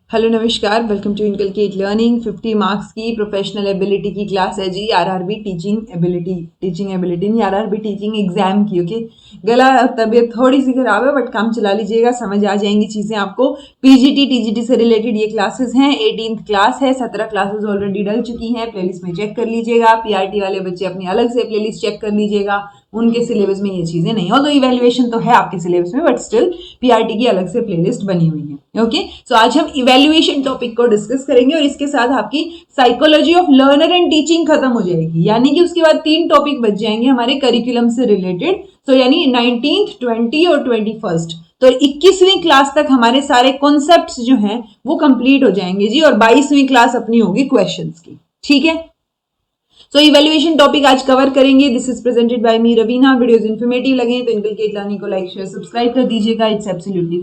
Hello नमस्कार, welcome to inculcate Learning. 50 marks की professional ability की क्लास है जी। आरआरबी टीचिंग एबिलिटी नहीं, आरआरबी टीचिंग एग्जाम की। ओके, गला तबीयत थोड़ी सी खराब है बट काम चला लीजिएगा, समझ आ जाएंगी चीजें आपको। पीजीटी टीजीटी से रिलेटेड ये क्लासेस हैं। 18th क्लास है, 17 क्लासेस ऑलरेडी डल चुकी हैं। प्लेलिस्ट में चेक कर लीजिएगा। पीआरटी वाले बच्चे अपनी अलग से प्लेलिस्ट चेक कर लीजिएगा, उनके सिलेबस में ये चीजें नहीं। ऑल्दो इवैल्यूएशन तो है आपके सिलेबस में, बट स्टिल पीआरटी की अलग से प्लेलिस्ट बनी हुई है। ओके, सो आज हम इवैल्यूएशन टॉपिक को डिस्कस करेंगे और इसके साथ आपकी psychology of learner and teaching खत्म हो जाएगी, यानी कि उसके बाद 3 टॉपिक बच जाएंगे हमारे करिकुलम से रिलेटेड। सो यानी 19th, 20 और 21st, तो 21वीं क्लास तक हमारे सारे कॉन्सेप्ट्स जो हैं वो कंप्लीट हो जाएंगे जी। और 22वीं क्लास अपनी होगी क्वेश्चंस की। ठीक है, सो इवैल्यूएशन टॉपिक आज कवर करेंगे। This is presented by me Raveena. Videos informative लगे तो इनकलकेट लर्निंग को लाइक शेयर सब्सक्राइब कर दीजिएगा। इट्स एब्सोल्युटली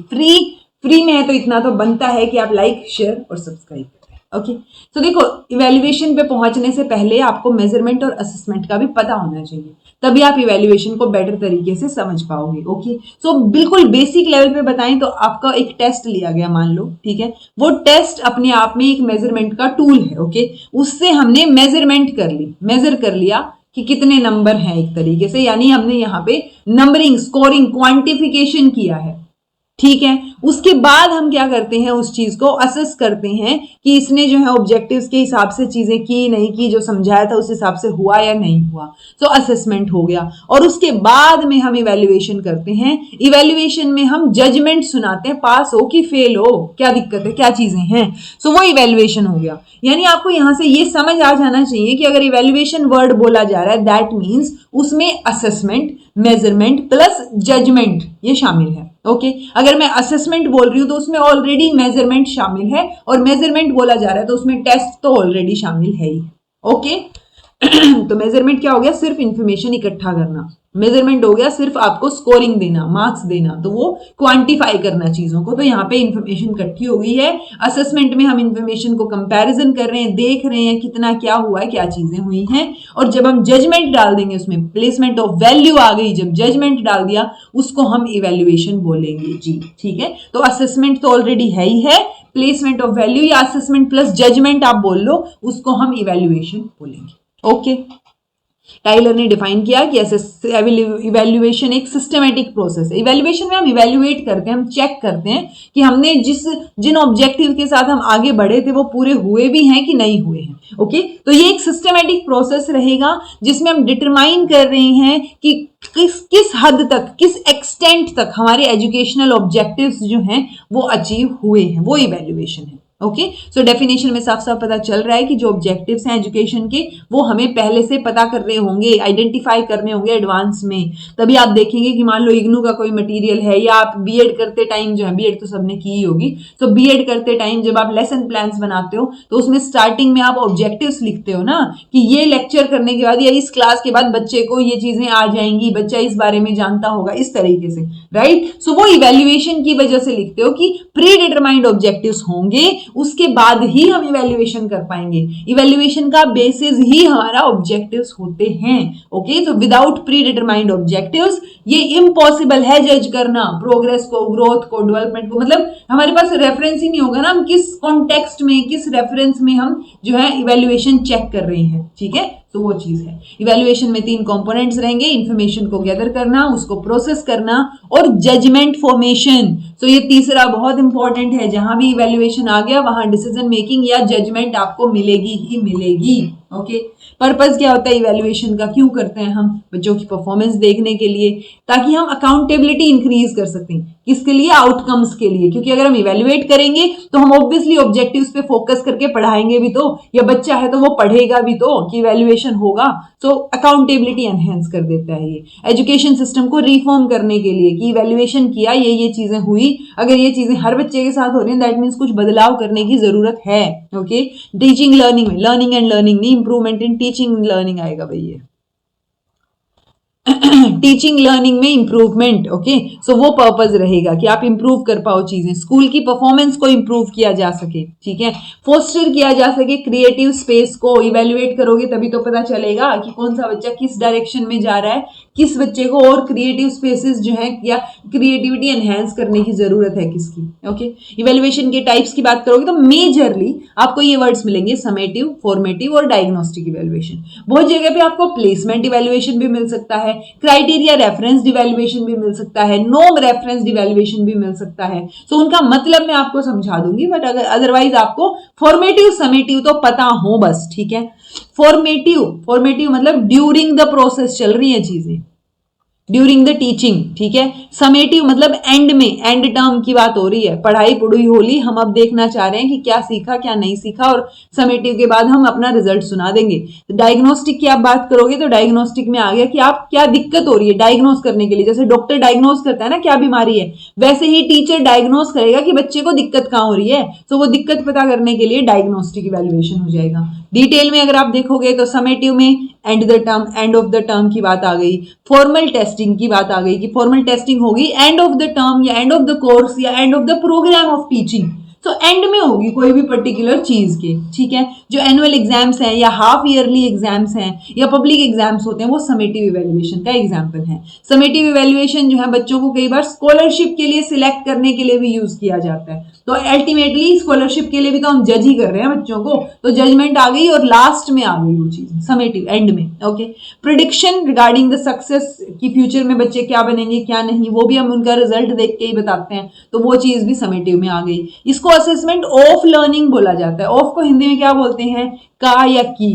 फ्री में है तो इतना तो बनता है कि आप लाइक शेयर और सब्सक्राइब करें। ओके, तो देखो, इवैल्यूएशन पे पहुंचने से पहले आपको मेजरमेंट और असेसमेंट का भी पता होना चाहिए, तभी आप इवैल्यूएशन को बेटर तरीके से समझ पाओगे। ओके, सो बिल्कुल बेसिक लेवल पे बताएं तो आपका एक टेस्ट लिया गया, मान लो, ठीक है। वो टेस्ट अपने आप में एक मेजरमेंट का टूल है। ओके, उससे हमने मेजरमेंट कर ली, मेजर कर लिया कि कितने नंबर हैं एक तरीके से, यानी हमने यहाँ पे नंबरिंग, स्कोरिंग, क्वांटिफिकेशन किया है। ठीक है, उसके बाद हम क्या करते हैं, उस चीज को असेस करते हैं कि इसने जो है ऑब्जेक्टिव्स के हिसाब से चीजें की नहीं की, जो समझाया था उस हिसाब से हुआ या नहीं हुआ। सो असेसमेंट हो गया। और उसके बाद में हम इवैल्यूएशन करते हैं। इवैल्यूएशन में हम जजमेंट सुनाते हैं, पास हो कि फेल हो, क्या दिक्कत है, क्या चीजें हैं। सो वो इवैल्यूएशन हो गया। यानी आपको यहां से ये समझ आ जाना चाहिए कि अगर इवैल्यूएशन वर्ड बोला जा रहा है, दैट मीन्स उसमें असेसमेंट, मेजरमेंट प्लस जजमेंट ये शामिल है। ओके, अगर मैं असेसमेंट बोल रही हूं तो उसमें ऑलरेडी मेजरमेंट शामिल है, और मेजरमेंट बोला जा रहा है तो उसमें टेस्ट तो ऑलरेडी शामिल है ही। ओके, तो मेजरमेंट क्या हो गया, सिर्फ इंफॉर्मेशन इकट्ठा करना। मेजरमेंट हो गया सिर्फ आपको स्कोरिंग देना, मार्क्स देना, तो वो क्वांटिफाई करना चीजों को। तो यहाँ पे इंफॉर्मेशन इकट्ठी हो गई है। असेसमेंट में हम इंफॉर्मेशन को कंपैरिजन कर रहे हैं, देख रहे हैं कितना क्या हुआ है, क्या चीजें हुई हैं। और जब हम जजमेंट डाल देंगे, उसमें प्लेसमेंट ऑफ वैल्यू आ गई, जब जजमेंट डाल दिया उसको हम इवैल्यूएशन बोलेंगे जी। ठीक है, तो असेसमेंट तो ऑलरेडी है ही है, प्लेसमेंट ऑफ वैल्यू या असेसमेंट प्लस जजमेंट आप बोल लो, उसको हम इवैल्यूएशन बोलेंगे। ओके, टाइलर ने डिफाइन किया कि इवैल्यूएशन एक सिस्टमेटिक प्रोसेस है। इवैल्यूएशन में हम इवैल्यूएट करते हैं, हम चेक करते हैं कि हमने जिन ऑब्जेक्टिव के साथ हम आगे बढ़े थे वो पूरे हुए भी हैं कि नहीं हुए हैं। ओके, तो ये एक सिस्टमेटिक प्रोसेस रहेगा जिसमें हम डिटरमाइन कर रहे हैं कि किस हद तक, किस एक्सटेंट तक हमारे एजुकेशनल ऑब्जेक्टिव्स जो हैं वो अचीव हुए हैं, वो इवैल्यूएशन है। ओके, सो डेफिनेशन में साफ साफ पता चल रहा है कि जो ऑब्जेक्टिव्स हैं एजुकेशन के वो हमें पहले से पता कर रहे होंगे, आइडेंटिफाई करने होंगे एडवांस में। तभी आप देखेंगे कि मान लो इग्नू का कोई मटेरियल है, या आप बीएड करते टाइम जो है, बीएड तो सबने की ही होगी, सो बीएड करते टाइम जब आप लेसन प्लान्स बनाते हो तो उसमें स्टार्टिंग में आप ऑब्जेक्टिव्स लिखते हो ना, कि ये लेक्चर करने के बाद या इस क्लास के बाद बच्चे को ये चीजें आ जाएंगी, बच्चा इस बारे में जानता होगा, इस तरीके से, राइट। सो वो इवैल्यूएशन की वजह से लिखते हो कि प्री डिटरमाइंड ऑब्जेक्टिव्स होंगे, उसके बाद ही हम इवैल्यूएशन कर पाएंगे। इवैल्यूएशन का बेसिस ही हमारा ऑब्जेक्टिव्स होते हैं। ओके, तो विदाउट प्री डिटरमाइंड ऑब्जेक्टिव्स ये इम्पॉसिबल है जज करना प्रोग्रेस को, ग्रोथ को, डेवलपमेंट को। मतलब हमारे पास रेफरेंस ही नहीं होगा ना, हम किस कॉन्टेक्स्ट में, किस रेफरेंस में हम जो है इवैल्यूएशन चेक कर रहे हैं। ठीक है, तो वो चीज है। इवैल्यूएशन में 3 कंपोनेंट्स रहेंगे, इंफॉर्मेशन को गैदर करना, उसको प्रोसेस करना, और जजमेंट फॉर्मेशन। तो ये तीसरा बहुत इंपॉर्टेंट है। जहां भी इवैल्यूएशन आ गया वहां डिसीजन मेकिंग या जजमेंट आपको मिलेगी ही मिलेगी। ओके, पर्पस क्या होता है इवैल्यूएशन का, क्यों करते हैं हम, बच्चों की परफॉर्मेंस देखने के लिए, ताकि हम अकाउंटेबिलिटी इंक्रीज कर सकें। किसके लिए, आउटकम्स के लिए। क्योंकि अगर हम इवैल्यूएट करेंगे तो हम ऑब्वियसली ऑब्जेक्टिव्स पे फोकस करके पढ़ाएंगे भी तो, या बच्चा है तो वो पढ़ेगा भी तो कि इवैल्यूएशन होगा। सो अकाउंटेबिलिटी एनहेंस कर देता है ये एजुकेशन सिस्टम को रिफॉर्म करने के लिए, कि इवैल्यूएशन किया, ये चीजें हुई, अगर ये चीजें हर बच्चे के साथ हो रही हैं दैट मीन्स कुछ बदलाव करने की जरूरत है। ओके, टीचिंग लर्निंग में लर्निंग एंड लर्निंग नहीं, इंप्रूवमेंट इन टीचिंग लर्निंग आएगा भाई ये। टीचिंग लर्निंग में इंप्रूवमेंट, ओके, सो वो पर्पस रहेगा कि आप इंप्रूव कर पाओ चीजें, स्कूल की परफॉर्मेंस को इंप्रूव किया जा सके, ठीक है, फोस्टर किया जा सके क्रिएटिव स्पेस को, इवेल्युएट करोगे तभी तो पता चलेगा कि कौन सा बच्चा किस डायरेक्शन में जा रहा है, किस बच्चे को और क्रिएटिव स्पेसेस जो है या क्रिएटिविटी एनहेंस करने की जरूरत है किसकी, ओके। इवेल्युएशन के टाइप्स की बात करोगे तो मेजरली आपको ये वर्ड्स मिलेंगे, समेटिव, फॉर्मेटिव और डायग्नोस्टिक इवेल्युएशन। बहुत जगह पे आपको प्लेसमेंट इवेल्युएशन भी मिल सकता है, क्राइटेरिया रेफरेंस इवेल्युएशन भी मिल सकता है, नॉर्म रेफरेंस इवेल्युएशन भी मिल सकता है। सो उनका मतलब मैं आपको समझा दूंगी, बट अगर अदरवाइज आपको फॉर्मेटिव समेटिव तो पता हो बस, ठीक है। फॉर्मेटिव मतलब ड्यूरिंग द प्रोसेस चल रही है चीजें, ड्यूरिंग द टीचिंग, ठीक है। समेटिव मतलब एंड में, एंड टर्म की बात हो रही है, पढ़ाई पुढ़ाई होली, हम अब देखना चाह रहे हैं कि क्या सीखा क्या नहीं सीखा, और समेटिव के बाद हम अपना रिजल्ट सुना देंगे। डायग्नोस्टिक की आप बात करोगे तो डायग्नोस्टिक में आ गया कि आप क्या दिक्कत हो रही है डायग्नोस करने के लिए, जैसे डॉक्टर डायग्नोस करता है ना क्या बीमारी है, वैसे ही टीचर डायग्नोस करेगा कि बच्चे को दिक्कत कहां हो रही है, तो वो दिक्कत पता करने के लिए डायग्नोस्टिक इवैल्यूएशन हो जाएगा। डिटेल में अगर आप देखोगे तो समेटिव में and the term, and of the term की बात आ गई, फॉर्मल टेस्टिंग की बात आ गई कि फॉर्मल टेस्टिंग होगी एंड ऑफ द टर्म या एंड ऑफ द कोर्स या end of the programme of teaching, तो एंड में होगी कोई भी पर्टिकुलर चीज के, ठीक है। जो एनुअल एग्जाम्स हैं या हाफ ईयरली एग्जाम्स हैं या पब्लिक एग्जाम्स होते हैं वो समेटिव इवैल्यूएशन का एग्जाम्पल है। समेटिव इवैल्यूएशन जो है बच्चों को कई बार स्कॉलरशिप के लिए सिलेक्ट करने के लिए भी यूज किया जाता है, तो अल्टीमेटली स्कॉलरशिप के लिए भी तो हम जज ही कर रहे हैं बच्चों को, तो जजमेंट आ गई और लास्ट में आ गई वो चीज समेटिव एंड में, okay. Prediction regarding the success की फ्यूचर में बच्चे क्या बनेंगे क्या नहीं, वो भी हम उनका रिजल्ट देख के ही बताते हैं, तो वो चीज भी समेटिव में आ गई। इसको असेसमेंट ऑफ लर्निंग बोला जाता है। ऑफ को हिंदी में क्या बोलते हैं, का या की,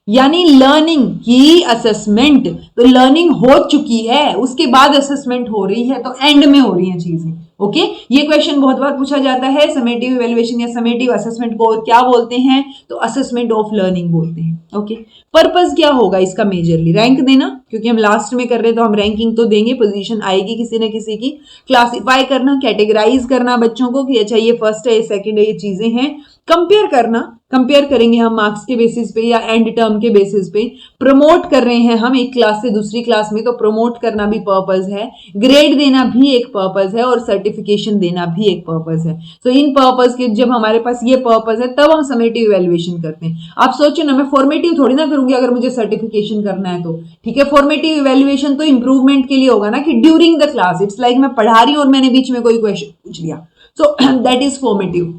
यानी लर्निंग की असेसमेंट, तो लर्निंग हो चुकी है उसके बाद असेसमेंट हो रही है, तो एंड में हो रही है चीजें, ओके। ये क्वेश्चन बहुत बार पूछा जाता है, समेटिव इवैल्यूएशन या समेटिव असेसमेंट को और क्या बोलते हैं, तो असेसमेंट ऑफ लर्निंग बोलते हैं, ओके। पर्पस क्या होगा इसका, मेजरली रैंक देना, क्योंकि हम लास्ट में कर रहे हैं तो हम रैंकिंग तो देंगे, पोजीशन आएगी किसी न किसी की, क्लासिफाई करना, कैटेगराइज करना बच्चों को कि अच्छा ये फर्स्ट है ये सेकंड है ये चीजें हैं, कंपेयर करना, कंपेयर करेंगे हम मार्क्स के बेसिस पे या एंड टर्म के बेसिस पे, प्रमोट कर रहे हैं हम एक क्लास से दूसरी क्लास में, तो प्रमोट करना भी पर्पस है, ग्रेड देना भी एक पर्पस है और सर्टिफिकेशन देना भी एक पर्पस है। तो इन पर्पस के जब हमारे पास ये पर्पस है तब हम समेटिव इवैल्यूएशन करते हैं। आप सोचो ना, मैं फॉर्मेटिव थोड़ी ना करूंगी अगर मुझे सर्टिफिकेशन करना है तो, ठीक है। फॉर्मेटिव इवैल्यूएशन तो इंप्रूवमेंट के लिए होगा ना, कि during the class, it's like मैं पढ़ा रही हूं और मैंने बीच में कोई क्वेश्चन पूछ लिया, so that is formative.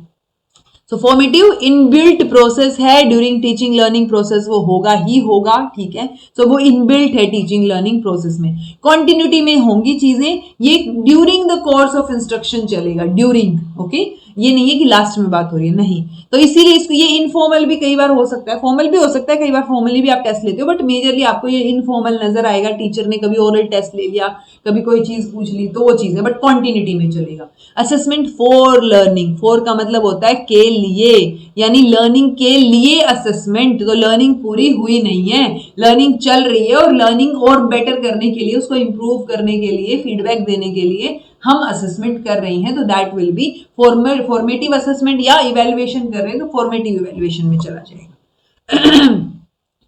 So formative inbuilt process है ड्यूरिंग टीचिंग लर्निंग प्रोसेस, वो होगा ही होगा, ठीक है। सो वो इनबिल्ट है टीचिंग लर्निंग प्रोसेस में, कॉन्टिन्यूटी में होंगी चीजें, ये during the course of instruction चलेगा, ड्यूरिंग, ओके। ये नहीं है कि लास्ट में बात हो रही है, नहीं, तो इसीलिए इसको ये इनफॉर्मल भी कई बार हो सकता है, फॉर्मल भी हो सकता है, कई बार फॉर्मली भी आप टेस्ट लेते हो, बट मेजरली आपको ये इनफॉर्मल नजर आएगा, टीचर ने कभी ओरल टेस्ट ले लिया, कभी कोई चीज पूछ ली, तो वो चीज है, बट कॉन्टिन्यूटी में चलेगा। असेसमेंट फॉर लर्निंग, फॉर का मतलब होता है के लिए, यानी लर्निंग के लिए असेसमेंट, तो लर्निंग पूरी हुई नहीं है, लर्निंग चल रही है और लर्निंग और बेटर करने के लिए, उसको इंप्रूव करने के लिए, फीडबैक देने के लिए हम असेसमेंट कर रहे हैं, तो that will be formative assessment, या इवैल्यूएशन कर रहे हैं तो फॉर्मेटिव इवैल्यूएशन में चला जाएगा।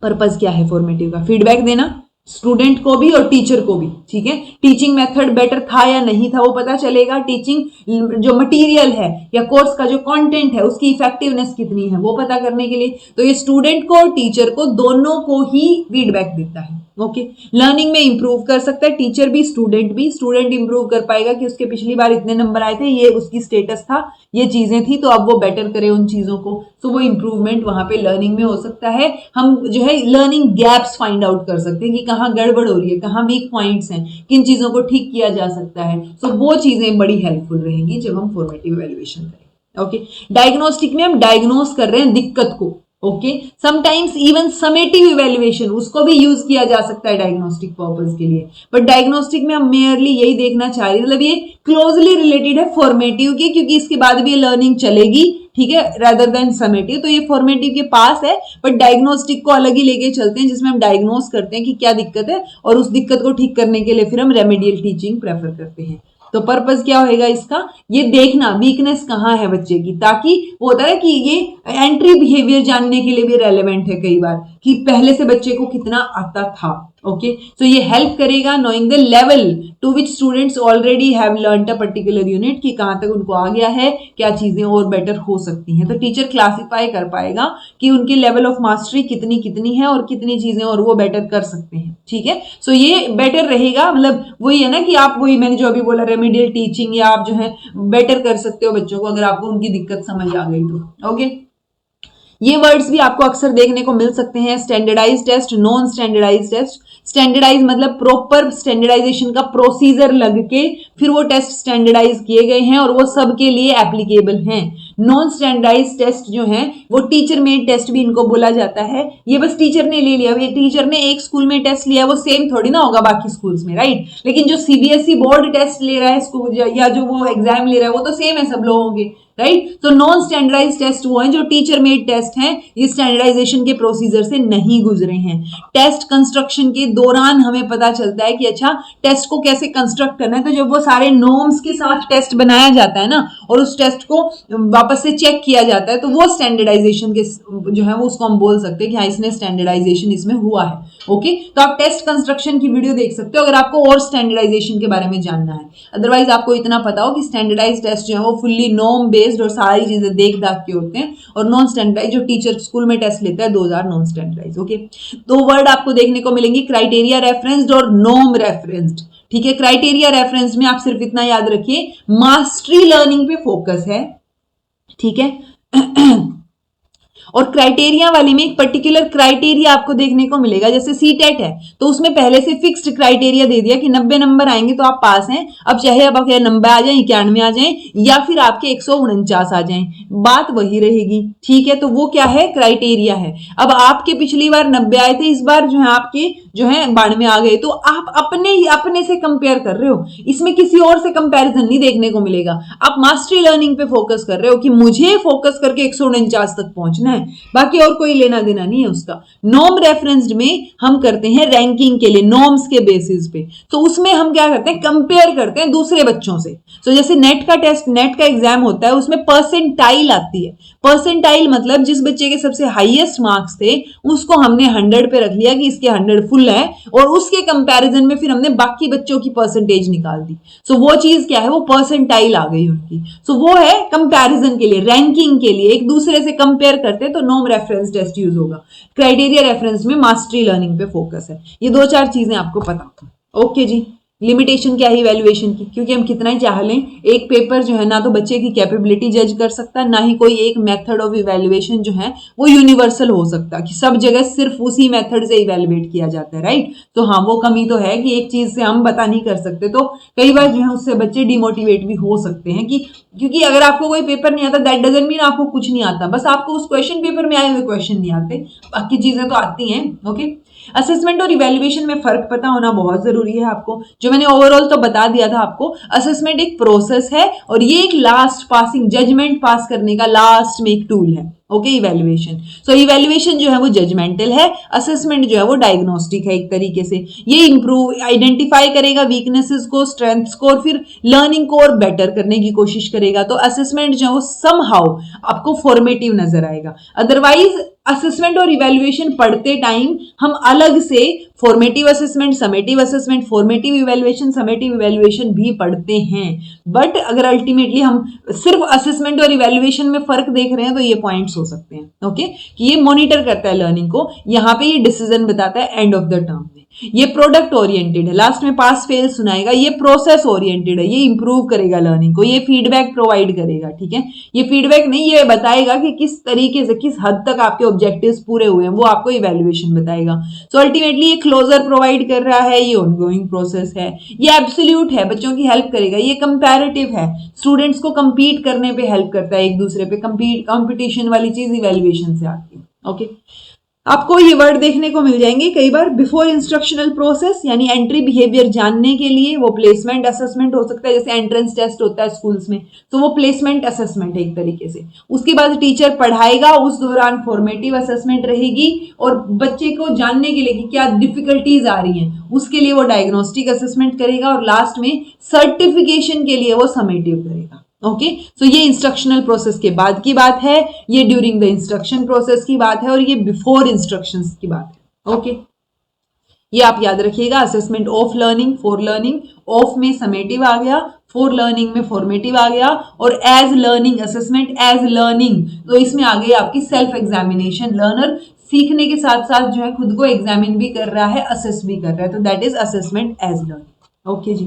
पर्पस क्या है फॉर्मेटिव का, फीडबैक देना स्टूडेंट को भी और टीचर को भी, ठीक है। टीचिंग मेथड बेटर था या नहीं था वो पता चलेगा, टीचिंग जो मटेरियल है या कोर्स का जो कंटेंट है उसकी इफेक्टिवनेस कितनी है वो पता करने के लिए, तो ये स्टूडेंट को और टीचर को दोनों को ही फीडबैक देता है, ओके। लर्निंग में इंप्रूव कर सकता है टीचर भी, स्टूडेंट इंप्रूव कर पाएगा कि उसके पिछली बार इतने नंबर आए थे, ये उसकी स्टेटस था, ये चीजें थी, तो अब वो बेटर करे उन चीजों को, तो वो इंप्रूवमेंट वहां पे लर्निंग में हो सकता है। हम जो है लर्निंग गैप्स फाइंड आउट कर सकते हैं कि कहाँ गड़बड़ हो रही है, कहाँ वीक पॉइंट्स हैं, किन चीजों को ठीक किया जा सकता है, तो वो चीजें बड़ी हेल्पफुल रहेंगी जब हम फॉर्मेटिव इवैल्यूएशन करें, ओके। डायग्नोस्टिक में हम डायग्नोस कर रहे हैं दिक्कत को, okay. Sometimes even summative evaluation उसको भी यूज किया जा सकता है डायग्नोस्टिक पर्पस के लिए, बट डायग्नोस्टिक में हम मेयरली यही देखना चाह रहे हैं, मतलब ये क्लोजली रिलेटेड है फॉर्मेटिव के, क्योंकि इसके बाद भी ये लर्निंग चलेगी, ठीक है, रादर देन समेटिव, तो ये फॉर्मेटिव के पास है, बट डायग्नोस्टिक को अलग ही लेके चलते हैं, जिसमें हम डायग्नोस करते हैं कि क्या दिक्कत है और उस दिक्कत को ठीक करने के लिए फिर हम रेमेडियल टीचिंग प्रेफर करते हैं। तो पर्पस क्या होएगा इसका, ये देखना वीकनेस कहाँ है बच्चे की, ताकि वो होता है कि ये एंट्री बिहेवियर जानने के लिए भी रेलेवेंट है कई बार, कि पहले से बच्चे को कितना आता था। ओके, सो ये हेल्प करेगा knowing the level to which students already have learned a particular unit, कि कहां तक उनको आ गया है, क्या चीजें और बेटर हो सकती हैं। तो टीचर क्लासिफाई कर पाएगा कि उनकी लेवल ऑफ मास्टरी कितनी कितनी है और कितनी चीजें और वो बेटर कर सकते हैं। ठीक है, सो ये बेटर रहेगा, मतलब वही है ना कि आप वही मैंने जो अभी बोला रेमेडियल टीचिंग, या आप जो है बेटर कर सकते हो बच्चों को अगर आपको उनकी दिक्कत समझ आ गई तो। ओके, ये वर्ड्स भी आपको अक्सर देखने को मिल सकते हैं, standardise test, non standardise test. Standardise मतलब प्रॉपर स्टैंडर्डाइजेशन का प्रोसीजर लग के फिर वो टेस्ट स्टैंडर्डाइज किए गए हैं और वो सबके लिए एप्लीकेबल हैं। नॉन स्टैंडर्डाइज टेस्ट जो है वो टीचर मेड टेस्ट भी इनको बोला जाता है। ये बस टीचर ने ले लिया, टीचर ने एक स्कूल में टेस्ट लिया, वो सेम थोड़ी ना होगा बाकी स्कूल्स में, राइट। लेकिन जो सीबीएसई बोर्ड टेस्ट ले रहा है स्कूल या जो वो एग्जाम ले रहा है वो तो सेम है सब लोगों के, राइट। तो नॉन स्टैंडर्डाइज टेस्ट वो हैं जो टीचर मेड टेस्ट हैं, ये स्टैंडर्डाइजेशन के प्रोसीजर से नहीं गुजरे हैं। टेस्ट कंस्ट्रक्शन के दौरान हमें पता चलता है कि अच्छा टेस्ट को कैसे कंस्ट्रक्ट करना है। तो जब वो सारे नॉर्म्स के साथ टेस्ट बनाया जाता है ना और उस टेस्ट को वापस से चेक किया जाता है, तो वो स्टैंडर्डाइजेशन के जो है वो उसको हम बोल सकते हैं कि हाँ इसने स्टैंडर्डाइजेशन इसमें हुआ है। ओके, तो आप टेस्ट कंस्ट्रक्शन की वीडियो देख सकते हो अगर आपको और स्टैंडर्डाइजेशन के बारे में जानना है। अदरवाइज आपको इतना पता हो कि स्टैंडर्डाइज टेस्ट जो है वो फुल्ली नॉर्म बेस्ड और सारी चीजें देख दाख के होते हैं, और नॉन स्टैंडर्डाइज जो टीचर स्कूल में टेस्ट लेता है 2000 नॉन स्टैंडर्डाइज। ओके, दो वर्ड आपको देखने को मिलेंगे, क्राइटेरिया रेफरेंस्ड और नॉर्म रेफरेंस्ड। ठीक है, क्राइटेरिया रेफरेंस में आप सिर्फ इतना याद रखिए मास्टरी लर्निंग पे फोकस है। ठीक है और क्राइटेरिया वाले में एक पर्टिकुलर क्राइटेरिया आपको देखने को मिलेगा, जैसे सीटेट है तो उसमें पहले से फिक्स्ड क्राइटेरिया दे दिया कि 90 नंबर आएंगे तो आप पास हैं। अब चाहे अब आपके 90 आ जाए, 91 आ जाए या फिर आपके 149 आ जाए, बात वही रहेगी। ठीक है, तो वो क्या है, क्राइटेरिया है। अब आपके पिछली बार 90 आए थे, इस बार जो है आपके जो है 92 आ गए, तो आप अपने से कंपेयर कर रहे हो, इसमें किसी और से कंपैरिजन नहीं देखने को मिलेगा। आप मास्टरी लर्निंग पे फोकस कर रहे हो कि मुझे फोकस करके 149 तक पहुंचना है, बाकी और कोई लेना देना नहीं है उसका। नॉर्म रेफरेंस्ड में हम करते हैं रैंकिंग के लिए, नॉर्म्स के बेसिस पे, तो उसमें हम क्या करते हैं, कंपेयर करते हैं दूसरे बच्चों से। तो जैसे नेट का टेस्ट, नेट का एग्जाम होता है, उसमें परसेंटाइल आती है। परसेंटाइल मतलब जिस बच्चे के सबसे हाईएस्ट मार्क्स थे उसको हमने 100 पे रख लिया कि इसके 100 फुल है, और उसके कंपैरिजन में फिर हमने बाकी बच्चों की परसेंटेज निकाल दी। सो वो चीज क्या है, वो परसेंटाइल आ गई उनकी। सो वो है कंपैरिजन के लिए, रैंकिंग के लिए, एक दूसरे से कंपेयर करते हैं, तो नॉर्म रेफरेंस टेस्ट यूज होगा। क्राइटेरिया रेफरेंस में मास्टरी लर्निंग पे फोकस है। ये दो चार चीजें आपको पता। ओके जी, लिमिटेशन क्या है इवैल्यूएशन की, क्योंकि हम कितना ही चाह लें एक पेपर जो है ना तो बच्चे की कैपेबिलिटी जज कर सकता है, ना ही कोई एक मेथड ऑफ इवैल्यूएशन जो है वो यूनिवर्सल हो सकता कि सब जगह सिर्फ उसी मेथड से इवैल्यूएट किया जाता है, राइट। तो हाँ, वो कमी तो है कि एक चीज से हम पता नहीं कर सकते, तो कई बार जो है उससे बच्चे डिमोटिवेट भी हो सकते हैं कि क्योंकि अगर आपको कोई पेपर नहीं आता दैट डजंट मीन आपको कुछ नहीं आता, बस आपको उस क्वेश्चन पेपर में आए हुए क्वेश्चन नहीं आते, बाकी चीजें तो आती हैं। ओके, असेसमेंट और इवैल्यूएशन में फर्क पता होना बहुत जरूरी है आपको, जो मैंने ओवरऑल तो बता दिया था आपको। असेसमेंट एक प्रोसेस है और ये एक लास्ट पासिंग जजमेंट पास करने का लास्ट में एक टूल है। ओके, इवैल्यूएशन, सो इवैल्यूएशन जो है वो जजमेंटल है, असेसमेंट जो है वो डायग्नोस्टिक है एक तरीके से। ये इंप्रूव आइडेंटिफाई करेगा वीकनेसेस को, स्ट्रेंथ्स को, और फिर लर्निंग को और बेटर करने की कोशिश करेगा। तो असेसमेंट जो है वो समहाउ आपको फॉर्मेटिव नजर आएगा। अदरवाइज असेसमेंट और इवैल्यूएशन पढ़ते टाइम हम अलग से formative assessment, summative assessment, formative evaluation, summative evaluation भी पढ़ते हैं। बट अगर अल्टीमेटली हम सिर्फ असेसमेंट और इवैल्यूएशन में फर्क देख रहे हैं तो ये पॉइंट्स हो सकते हैं। ओके, कि ये मॉनिटर करता है लर्निंग को, यहाँ पे ये डिसीजन बताता है एंड ऑफ द टर्म में। ये प्रोडक्ट ओरिएंटेड है, लास्ट में पास फेल सुनाएगा। ये प्रोसेस ओरिएंटेड है, ये इंप्रूव करेगा लर्निंग को, ये फीडबैक प्रोवाइड करेगा। ठीक है, ये फीडबैक नहीं, ये बताएगा कि किस तरीके से, किस हद तक आपके ऑब्जेक्टिव्स पूरे हुए हैं, वो आपको इवैल्यूएशन बताएगा। सो अल्टीमेटली ये क्लोजर प्रोवाइड कर रहा है, ये ऑनगोइंग प्रोसेस है, ये एब्सोल्यूट है, बच्चों की हेल्प करेगा, ये कंपैरेटिव है, स्टूडेंट्स को कंपीट करने पे हेल्प करता है, एक दूसरे पे कंपटीशन वाली चीज इवैल्यूएशन से आती है। ओके, आपको ये वर्ड देखने को मिल जाएंगे कई बार, बिफोर इंस्ट्रक्शनल प्रोसेस यानी एंट्री बिहेवियर जानने के लिए वो प्लेसमेंट असेसमेंट हो सकता है, जैसे एंट्रेंस टेस्ट होता है स्कूल्स में, तो वो प्लेसमेंट असेसमेंट है एक तरीके से। उसके बाद टीचर पढ़ाएगा, उस दौरान फॉर्मेटिव असेसमेंट रहेगी, और बच्चे को जानने के लिए कि क्या डिफिकल्टीज आ रही हैं उसके लिए वो डायग्नोस्टिक असेसमेंट करेगा, और लास्ट में सर्टिफिकेशन के लिए वो समेटिव करेगा। ओके, सो ये इंस्ट्रक्शनल प्रोसेस के बाद की बात है, ये ड्यूरिंग द इंस्ट्रक्शन प्रोसेस की बात है, और ये बिफोर इंस्ट्रक्शंस की बात है। ओके, ये आप याद रखिएगा। Assessment of learning, for learning, of में समेटिव आ गया, फॉर लर्निंग में फॉर्मेटिव आ गया, और as learning, assessment as learning, तो इसमें आ गई आपकी सेल्फ एग्जामिनेशन। लर्नर सीखने के साथ साथ जो है खुद को एग्जामिन भी कर रहा है, असेस भी कर रहा है, तो that is assessment as learning. Okay जी,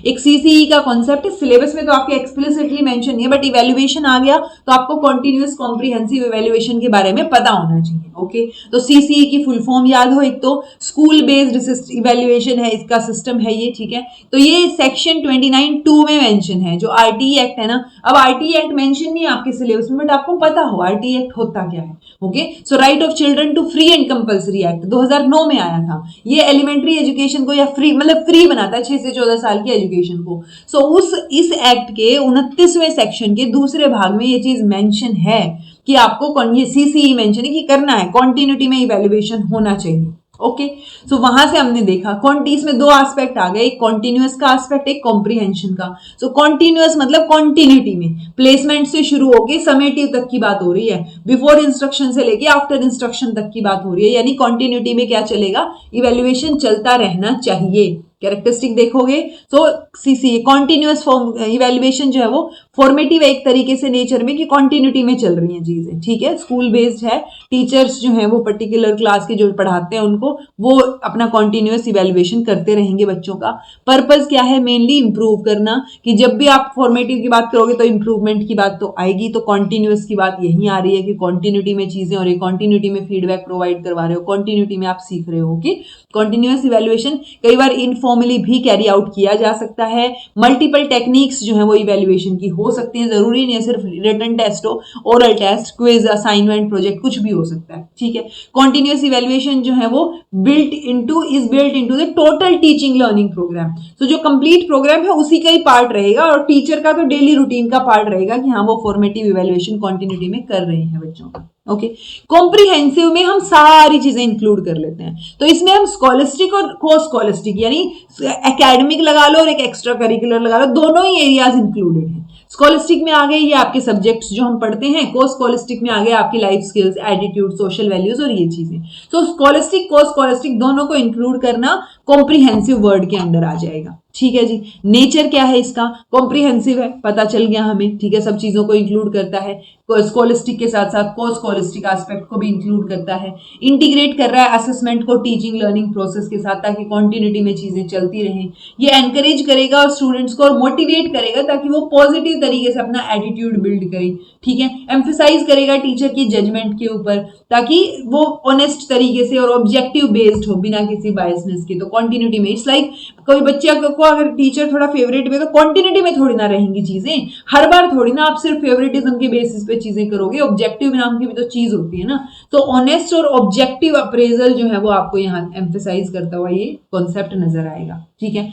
एक सीसीई का कॉन्सेप्ट है, सिलेबस में तो आपके एक्सप्लिसिटली मेंशन नहीं है, बट इवैल्यूएशन आ गया तो आपको कॉन्टिन्यूअस कॉम्प्रिहेंसिव इवैल्यूएशन के बारे में पता होना चाहिए। ओके, तो सीसीई की फुल फॉर्म याद हो, एक तो स्कूल बेस्ड इवैल्यूएशन है, इसका सिस्टम है ये, ठीक है। तो ये सेक्शन 29(2) में मेंशन है, जो आरटीई एक्ट है ना। अब आरटीई एक्ट मेंशन नहीं है आपके सिलेबस में, बट आपको पता हो आरटीई एक्ट होता क्या है। Okay, so right of children to free and compulsory act 2009 में आया था। ये एलिमेंट्री एजुकेशन को या फ्री मतलब फ्री बनाता है 6 से 14 साल की एजुकेशन को। सो इस एक्ट के 29वें सेक्शन के दूसरे भाग में ये चीज मेंशन है कि आपको ये सीसीई मेंशन है कि करना है, कॉन्टिन्यूटी में इवैल्यूएशन होना चाहिए। ओके, सो वहां से हमने देखा इसमें दो एस्पेक्ट आ गए, एक कॉन्टिन्यूअस का एस्पेक्ट, एक कॉम्प्रिहेंशन का। सो कॉन्टिन्यूअस मतलब कॉन्टिन्यूटी में, प्लेसमेंट से शुरू होके समेटिव तक की बात हो रही है, बिफोर इंस्ट्रक्शन से लेके आफ्टर इंस्ट्रक्शन तक की बात हो रही है, यानी कॉन्टिन्यूटी में क्या चलेगा, इवैल्यूएशन चलता रहना चाहिए। कैरेक्टरिस्टिक देखोगे तो सीसी कॉन्टिन्यूअस इवैल्यूएशन जो है वो फॉर्मेटिव एक तरीके से नेचर में कि कॉन्टिन्यूटी में चल रही है चीजें, ठीक है। स्कूल बेस्ड है, टीचर्स जो है वो पर्टिकुलर क्लास के जो पढ़ाते हैं उनको वो अपना कॉन्टिन्यूअस इवैल्यूएशन करते रहेंगे बच्चों का। पर्पस क्या है, मेनली इंप्रूव करना, कि जब भी आप फॉर्मेटिव की बात करोगे तो इंप्रूवमेंट की बात तो आएगी, तो कॉन्टिन्यूअस की बात यही आ रही है कि कॉन्टिन्यूटी में चीजें और कॉन्टिन्यूटी में फीडबैक प्रोवाइड करवा रहे हो, कॉन्टिन्यूटी में आप सीख रहे हो कि कॉन्टिन्यूअस इवैल्यूएशन कई बार इनफॉर्मली भी कैरी आउट किया जा सकता है। मल्टीपल टेक्निक्स जो है वो इवैल्यूएशन की हो सकती है, जरूरी नहीं है सिर्फ रिटन टेस्ट हो, oral test, quiz, assignment, project, कुछ भी हो सकता है, ठीक है। कॉन्टिन्यूअस इवैल्यूएशन जो है वो built into the total teaching learning programme. तो जो कंप्लीट प्रोग्राम है उसी का ही पार्ट रहेगा, और टीचर का तो डेली रूटीन का पार्ट रहेगा कि हाँ वो फॉर्मेटिव इवैल्यूएशन कॉन्टिन्यूटी में कर रहे हैं बच्चों का। ओके, कॉम्प्रिहेंसिव में हम सारी चीजें इंक्लूड कर लेते हैं, तो इसमें हम स्कॉलिस्टिक और को स्कॉलिस्टिक यानी एकेडमिक लगा लो और एक एक्स्ट्रा करिकुलर लगा लो, दोनों ही एरियाज इंक्लूडेड हैं। स्कॉलिस्टिक में आ गए ये आपके सब्जेक्ट्स जो हम पढ़ते हैं, को स्कॉलिस्टिक में आ गए आपकी life skills, attitude, social values और ये चीजें। तो स्कॉलिस्टिक को स्कॉलिस्टिक दोनों को इंक्लूड करना कॉम्प्रिहेंसिव वर्ड के अंडर आ जाएगा, ठीक है जी। नेचर क्या है इसका, कॉम्प्रिहेंसिव है, पता चल गया हमें, ठीक है, सब चीजों को इंक्लूड करता है, स्कॉलिस्टिक के साथ साथ को स्कॉलिस्टिक एस्पेक्ट को भी इंक्लूड करता है, इंटीग्रेट कर रहा है असेसमेंट को टीचिंग लर्निंग प्रोसेस के साथ ताकि कॉन्टिन्यूटी में चीजें चलती रहें। ये एनकरेज करेगा और स्टूडेंट्स को और मोटिवेट करेगा ताकि वो पॉजिटिव तरीके से अपना एटीट्यूड बिल्ड करें, ठीक है। एम्फेसाइज करेगा टीचर की जजमेंट के ऊपर ताकि वो ऑनेस्ट तरीके से और ऑब्जेक्टिव बेस्ड हो बिना किसी बायसनेस के। तो कॉन्टिन्यूटी में इट्स लाइक कोई बच्चे को अगर टीचर थोड़ा फेवरेट में, तो कॉन्टिन्यूटी में थोड़ी ना रहेंगी चीजें, हर बार थोड़ी ना आप सिर्फ फेवरेटिज्म के बेसिस पे चीजें करोगे, ऑब्जेक्टिव नाम की भी तो चीज होती है ना। तो ऑनेस्ट और ऑब्जेक्टिव अप्रेजल जो है वो आपको यहाँ एम्फेसाइज करता हुआ ये कॉन्सेप्ट नजर आएगा, ठीक है।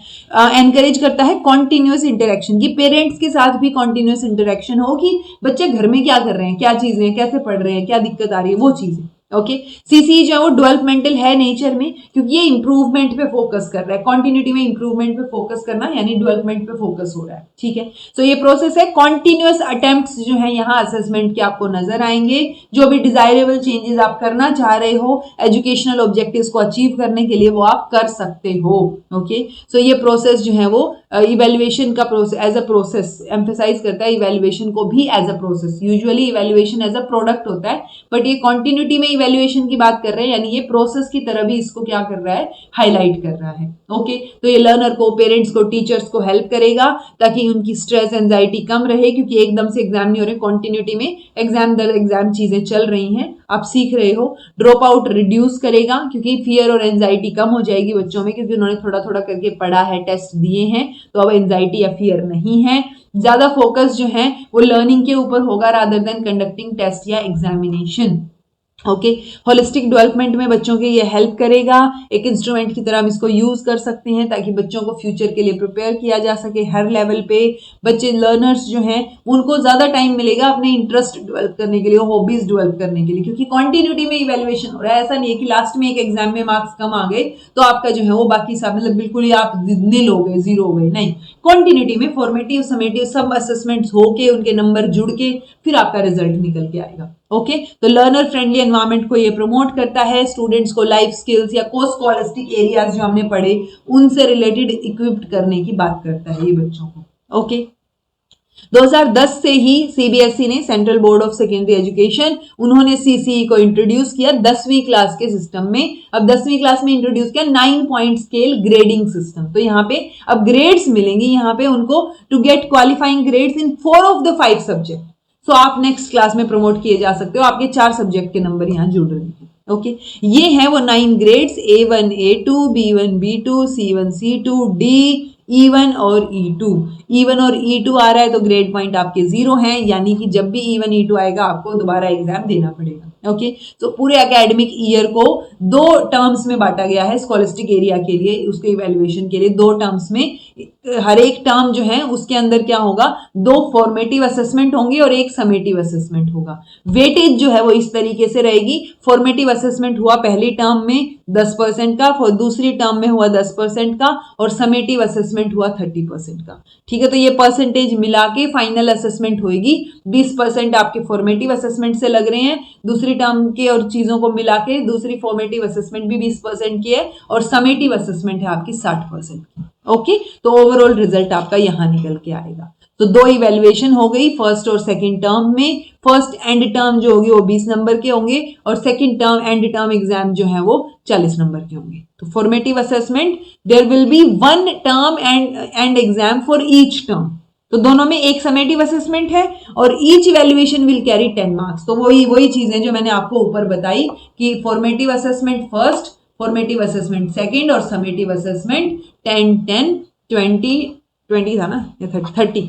एनकरेज करता है कॉन्टिन्यूअस इंटरेक्शन की, पेरेंट्स के साथ भी कॉन्टिन्यूअस इंटरेक्शन हो कि बच्चे घर में क्या कर रहे हैं, क्या चीजें, कैसे पढ़ रहे हैं, क्या दिक्कत आ रही है, वो चीजें। ओके, सीसी जो है वो डेवलपमेंटल है नेचर में क्योंकि ये इंप्रूवमेंट पे फोकस कर रहा है, कॉन्टिन्यूटी में इंप्रूवमेंट पे फोकस करना यानी डेवलपमेंट पे फोकस हो रहा है, ठीक है। तो ये प्रोसेस है, कॉन्टिन्यूअस अटेम्प्ट्स जो है यहाँ असेसमेंट के आपको नजर आएंगे, जो भी डिजायरेबल चेंजेस आप करना चाह रहे हो एजुकेशनल ऑब्जेक्टिव्स को अचीव करने के लिए वो आप कर सकते हो। ओके, सो ये प्रोसेस जो है वो इवैल्यूएशन का process as a process emphasise करता है, इवैल्यूएशन को भी as a process. Usually evaluation as a product होता है, बट ये कॉन्टिन्यूटी में इवैल्यूएशन की बात कर रहे हैं, यानी ये प्रोसेस की तरह भी इसको क्या कर रहा है, हाईलाइट कर रहा है। ओके, तो ये लर्नर को, पेरेंट्स को, टीचर्स को हेल्प करेगा ताकि उनकी स्ट्रेस एंजाइटी कम रहे, क्योंकि एकदम से एग्जाम नहीं हो रहे, कॉन्टिन्यूटी में एग्जाम दर एग्जाम चीजें चल रही हैं, आप सीख रहे हो। ड्रॉप आउट रिड्यूस करेगा क्योंकि फियर और एंजाइटी कम हो जाएगी बच्चों में, क्योंकि उन्होंने थोड़ा थोड़ा करके पढ़ा है, टेस्ट दिए हैं, तो अब एंजाइटी या फियर नहीं है। ज्यादा फोकस जो है वो लर्निंग के ऊपर होगा रादर देन कंडक्टिंग टेस्ट या एग्जामिनेशन। ओके। होलिस्टिक डेवलपमेंट में बच्चों के ये हेल्प करेगा, एक इंस्ट्रूमेंट की तरह हम इसको यूज कर सकते हैं ताकि बच्चों को फ्यूचर के लिए प्रिपेयर किया जा सके। हर लेवल पे बच्चे लर्नर्स जो हैं उनको ज्यादा टाइम मिलेगा अपने इंटरेस्ट डेवलप करने के लिए, हॉबीज डेवलप करने के लिए, क्योंकि कॉन्टिन्यूटी में इवेल्युएशन हो रहा है। ऐसा नहीं है कि लास्ट में एक एग्जाम में मार्क्स कम आ गए तो आपका जो है वो बाकी सब मतलब बिल्कुल ही आप नील हो गए, जीरो हो गए, नहीं। कॉन्टिन्यूटी में फॉर्मेटिव समेटिव सब असेसमेंट्स होके उनके नंबर जुड़ के फिर आपका रिजल्ट निकल के आएगा। ओके। तो लर्नर फ्रेंडली एनवायरनमेंट को ये प्रमोट करता है, स्टूडेंट्स को लाइफ स्किल्स या को स्कॉलस्टिक एरियाज जो हमने पढ़े उनसे रिलेटेड इक्विप्ड करने की बात करता है ये बच्चों को। ओके। 2010 से ही सीबीएसई ने, central board of secondary education, उन्होंने सीसीई को इंट्रोड्यूस किया 10वीं क्लास के सिस्टम में। अब 10वीं क्लास में इंट्रोड्यूस किया 9 पॉइंट स्केल ग्रेडिंग सिस्टम। तो यहाँ पे अब ग्रेड्स मिलेंगी यहाँ पे उनको to get qualifying grades in 4 of the 5 subject. So आप नेक्स्ट क्लास में प्रमोट किए जा सकते हो, आपके 4 सब्जेक्ट के नंबर यहाँ जुड़ रहे हैं। ओके। ये है वो 9 grades, A1 A2 B1 B2 C1 C2 D E1 और E2। E1 और E2 आ रहा है तो ग्रेड पॉइंट आपके 0 हैं, यानी कि जब भी E1 E2 आएगा आपको दोबारा एग्जाम देना पड़ेगा। ओके। तो पूरे एकेडमिक ईयर को 2 टर्म्स में बांटा गया है स्कॉलस्टिक एरिया के लिए, उसके इवैल्यूएशन के लिए 2 टर्म्स में। हर एक टर्म जो है उसके अंदर क्या होगा, 2 फॉर्मेटिव असेसमेंट होंगे और 1 समेटिव असेसमेंट होगा। वेटेज जो है वो इस तरीके से रहेगी, फॉर्मेटिव असेसमेंट हुआ पहली टर्म में 10% का, और दूसरी टर्म में हुआ 10% का, और समेटिव असेसमेंट हुआ 30% का। ठीक है। तो ये परसेंटेज मिला के फाइनल असेसमेंट होगी। 20% आपके फॉर्मेटिव असेसमेंट से लग रहे हैं, दूसरी टर्म के और चीजों को मिला के दूसरी फॉर्मेटिव असेसमेंट भी 20% की है, और समेटिव असेसमेंट है आपकी 60% की। ओके। तो ओवरऑल रिजल्ट आपका यहां निकल के आएगा। तो 2 इवेल्युएशन हो गई फर्स्ट और सेकंड टर्म में। फर्स्ट एंड टर्म जो होगी वो 20 नंबर के होंगे, और second term end term exam जो है वो 40 नंबर के होंगे। तो formative assessment, there will be 1 term end exam for each term. तो दोनों में एक समेटिव असेसमेंट है और each evaluation will carry 10 marks. तो वही चीजें जो मैंने आपको ऊपर बताई कि formative assessment first, formative assessment second, और समेटिव असेसमेंट 10 10 20 था ना, या 30।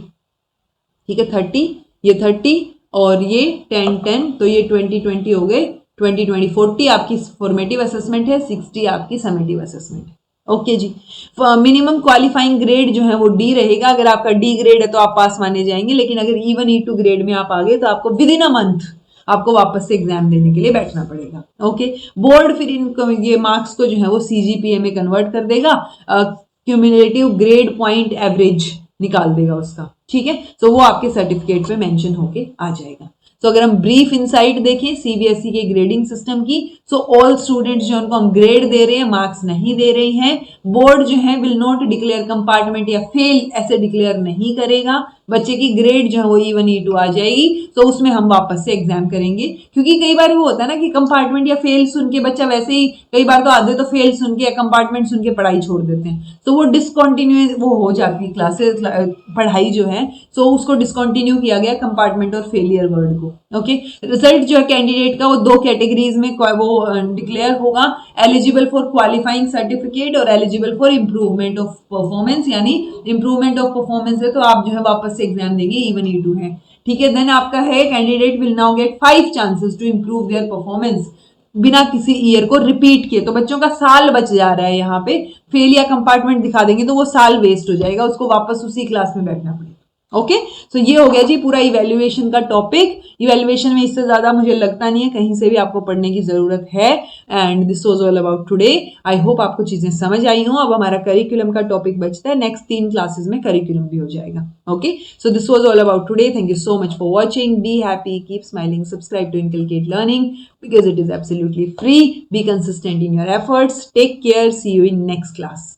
ठीक है, 30, ये 30 और ये 10 10, तो ये 20 20 हो गए। 20 20 40 आपकी फॉर्मेटिव असेसमेंट है, 60 आपकी समेटिव असेसमेंट है। ओके जी। मिनिमम क्वालिफाइंग ग्रेड जो है वो डी रहेगा। अगर आपका डी ग्रेड है तो आप पास माने जाएंगे, लेकिन अगर E1 E2 ग्रेड में आप आ गए तो आपको विद इन अ मंथ आपको वापस से एग्जाम देने के लिए बैठना पड़ेगा। ओके। बोर्ड फिर इन ये मार्क्स को जो है वो CGPA में कन्वर्ट कर देगा, क्यूमुलेटिव ग्रेड पॉइंट एवरेज निकाल देगा उसका। ठीक है। तो वो आपके सर्टिफिकेट पे मेंशन होके आ जाएगा। तो अगर हम ब्रीफ इनसाइट देखें सीबीएसई के ग्रेडिंग सिस्टम की, सो ऑल स्टूडेंट्स जो उनको हम ग्रेड दे रहे हैं, मार्क्स नहीं दे रहे हैं। बोर्ड जो है विल नॉट डिक्लेयर कंपार्टमेंट या फेल ऐसे डिक्लेयर नहीं करेगा। बच्चे की ग्रेड जो है वो E1 E2 आ जाएगी, तो उसमें हम वापस से एग्जाम करेंगे। क्योंकि कई बार वो होता है ना कि कंपार्टमेंट या फेल सुन के बच्चा वैसे ही, कई बार तो आधे तो फेल सुन के या कंपार्टमेंट सुन के पढ़ाई छोड़ देते हैं, तो वो डिसकंटिन्यू वो हो जाती है क्लासेस, पढ़ाई जो है, सो उसको डिसकंटिन्यू किया गया कंपार्टमेंट और फेलियर वर्ड को। ओके। रिजल्ट जो है कैंडिडेट का वो 2 कैटेगरीज में वो डिक्लेयर होगा, एलिजिबल फॉर क्वालिफाइंग सर्टिफिकेट और eligible for improvement of performance. यानी इंप्रूवमेंट ऑफ परफॉर्मेंस है तो आप जो है वापस से एग्जाम देंगे, E1 E2 है। ठीक है। देन आपका है candidate will now get 5 chances to improve their performance बिना किसी ईयर को रिपीट किए। तो बच्चों का साल बच जा रहा है यहाँ पे। फेल या कंपार्टमेंट दिखा देंगे तो वो साल वेस्ट हो जाएगा, उसको वापस उसी क्लास में बैठना पड़ेगा। ओके। सो ये हो गया जी पूरा इवेल्युएशन का टॉपिक। इवेल्युएशन में इससे ज्यादा मुझे लगता नहीं है कहीं से भी आपको पढ़ने की जरूरत है। And this was all about today. I hope आपको चीजें समझ आई हो। अब हमारा करिकुलम का टॉपिक बचता है, नेक्स्ट 3 क्लासेस में करिकुलम भी हो जाएगा। Okay. So this was all about today. Thank you so much for watching. Be happy, keep smiling, subscribe to inculcate learning because it is absolutely free. Be consistent in your efforts. Take care. See you in next class.